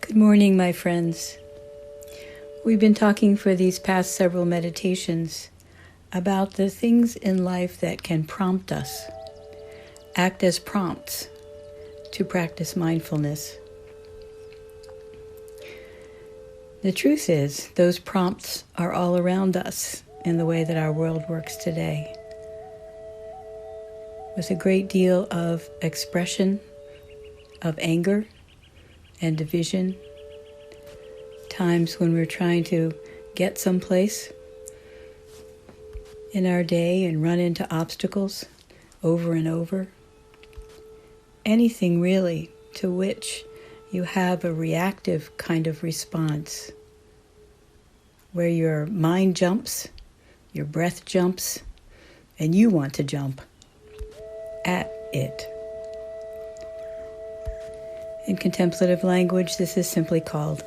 Good morning, my friends. We've been talking for these past several meditations about the things in life that can prompt us, act as prompts to practice mindfulness. The truth is, those prompts are all around us in the way that our world works today, with a great deal of expression of anger and division, times when we're trying to get someplace in our day and run into obstacles over and over. Anything really to which you have a reactive kind of response, where your mind jumps, your breath jumps, and you want to jump at it. In contemplative language, this is simply called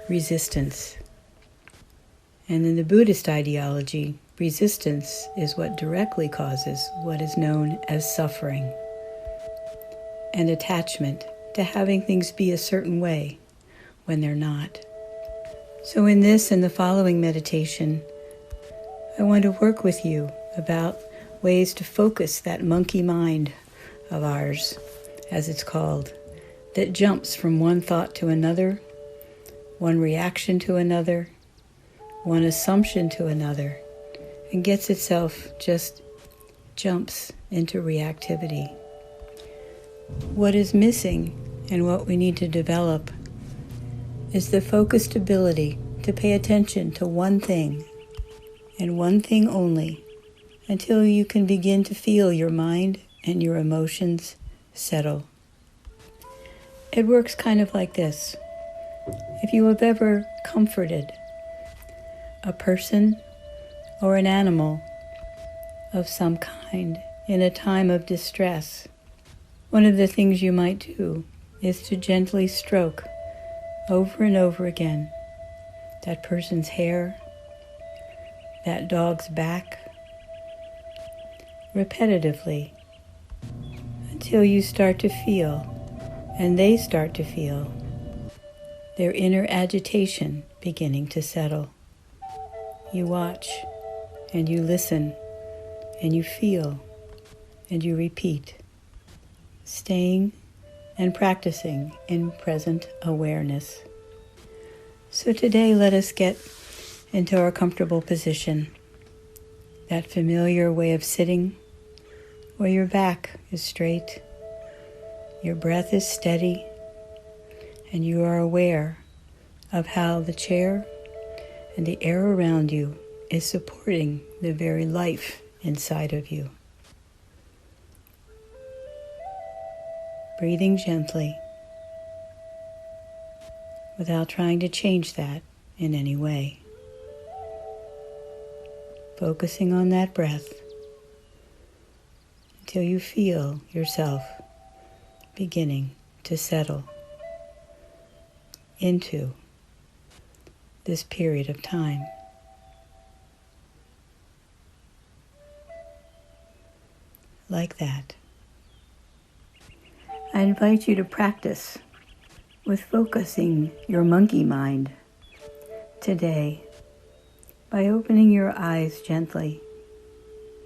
resistance. And in the Buddhist ideology, resistance is what directly causes what is known as suffering and attachment to having things be a certain way when they're not. So in this and the following meditation, I want to work with you about ways to focus that monkey mind of ours, as it's called, that jumps from one thought to another, one reaction to another, one assumption to another, and gets itself just jumps into reactivity. What is missing and what we need to develop is the focused ability to pay attention to one thing and one thing only until you can begin to feel your mind and your emotions settle. It works kind of like this. If you have ever comforted a person or an animal of some kind in a time of distress, one of the things you might do is to gently stroke over and over again that person's hair, that dog's back, repetitively, until you start to feel, and they start to feel, their inner agitation beginning to settle. You watch, and you listen, and you feel, and you repeat, staying and practicing in present awareness. So today, let us get into our comfortable position, that familiar way of sitting, where your back is straight, your breath is steady, and you are aware of how the chair and the air around you is supporting the very life inside of you. Breathing gently, without trying to change that in any way. Focusing on that breath until you feel yourself beginning to settle into this period of time. Like that. I invite you to practice with focusing your monkey mind today by opening your eyes gently,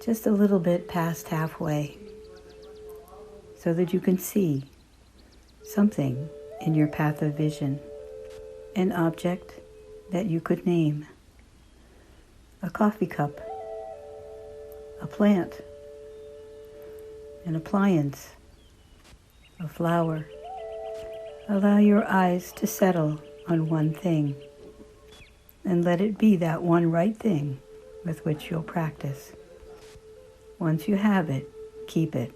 just a little bit past halfway, so that you can see something in your path of vision, an object that you could name, a coffee cup, a plant, an appliance, a flower. Allow your eyes to settle on one thing, and let it be that one right thing with which you'll practice. Once you have it, keep it.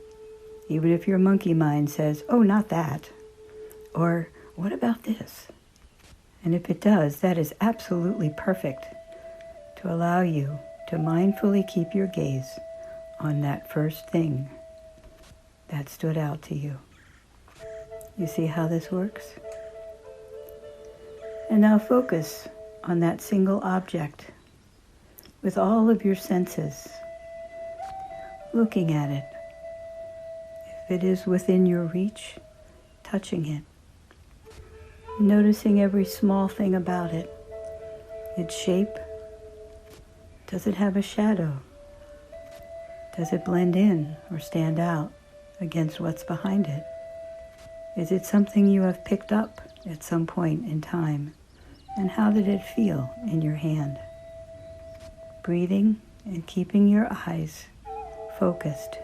Even if your monkey mind says, "Oh, not that," or "What about this?" And if it does, that is absolutely perfect to allow you to mindfully keep your gaze on that first thing that stood out to you. You see how this works? And now focus on that single object with all of your senses, looking at it. If it is within your reach, touching it. noticing every small thing about it. Its shape. Does it have a shadow? Does it blend in or stand out against what's behind it? Is it something you have picked up at some point in time? And how did it feel in your hand? Breathing and keeping your eyes focused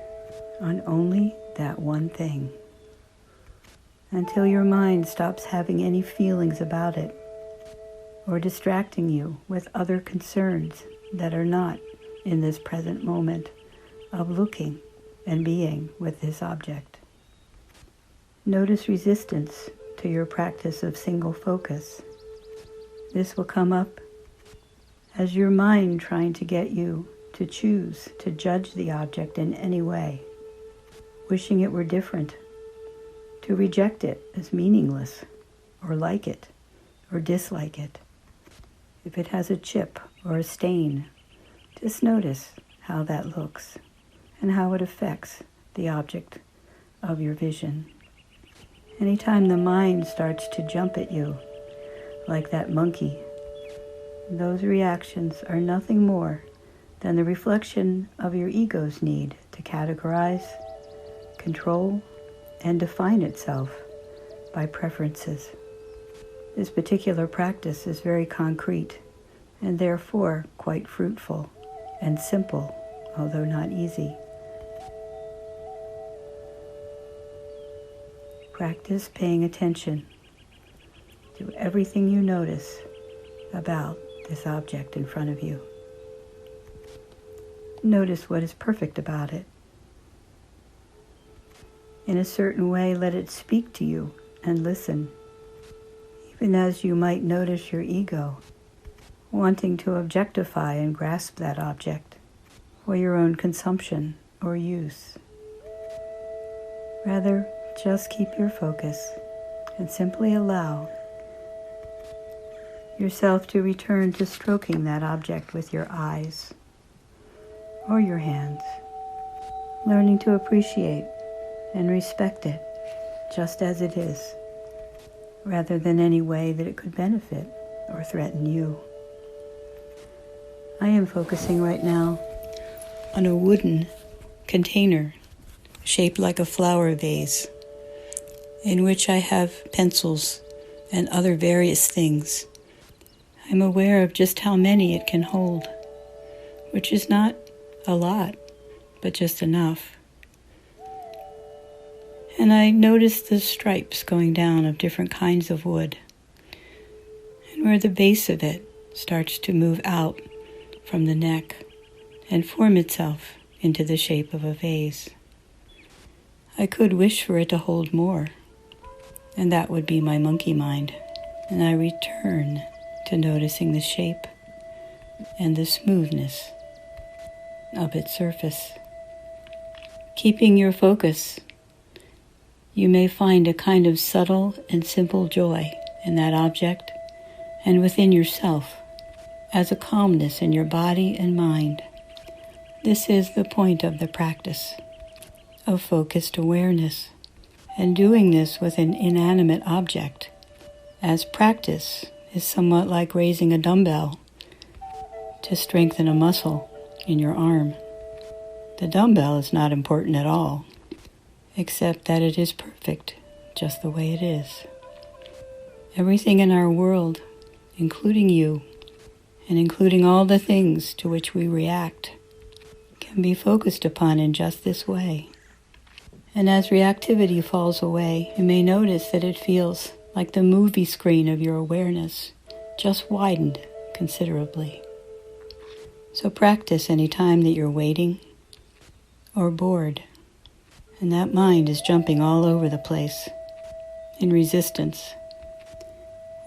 on only that one thing until your mind stops having any feelings about it or distracting you with other concerns that are not in this present moment of looking and being with this object. Notice resistance to your practice of single focus. This will come up as your mind trying to get you to choose to judge the object in any way, wishing it were different, to reject it as meaningless, or like it, or dislike it. If it has a chip or a stain, just notice how that looks and how it affects the object of your vision. Anytime the mind starts to jump at you, like that monkey, those reactions are nothing more than the reflection of your ego's need to categorize, control, and define itself by preferences. This particular practice is very concrete and therefore quite fruitful and simple, although not easy. Practice paying attention to everything you notice about this object in front of you. Notice what is perfect about it. In a certain way, let it speak to you and listen, even as you might notice your ego wanting to objectify and grasp that object for your own consumption or use. Rather, just keep your focus and simply allow yourself to return to stroking that object with your eyes or your hands, learning to appreciate and respect it just as it is, rather than any way that it could benefit or threaten you. I am focusing right now on a wooden container shaped like a flower vase, in which I have pencils and other various things. I'm aware of just how many it can hold, which is not a lot, but just enough. And I notice the stripes going down of different kinds of wood, and where the base of it starts to move out from the neck and form itself into the shape of a vase. I could wish for it to hold more, and that would be my monkey mind, and I return to noticing the shape and the smoothness of its surface. Keeping your focus, you may find a kind of subtle and simple joy in that object and within yourself, as a calmness in your body and mind. This is the point of the practice of focused awareness, and doing this with an inanimate object, as practice is somewhat like raising a dumbbell to strengthen a muscle in your arm. The dumbbell is not important at all, except that it is perfect just the way it is. Everything in our world, including you, and including all the things to which we react, can be focused upon in just this way. And as reactivity falls away, you may notice that it feels like the movie screen of your awareness just widened considerably. So practice any time that you're waiting or bored, and that mind is jumping all over the place in resistance.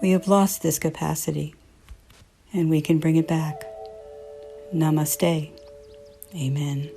We have lost this capacity, and we can bring it back. Namaste. Amen.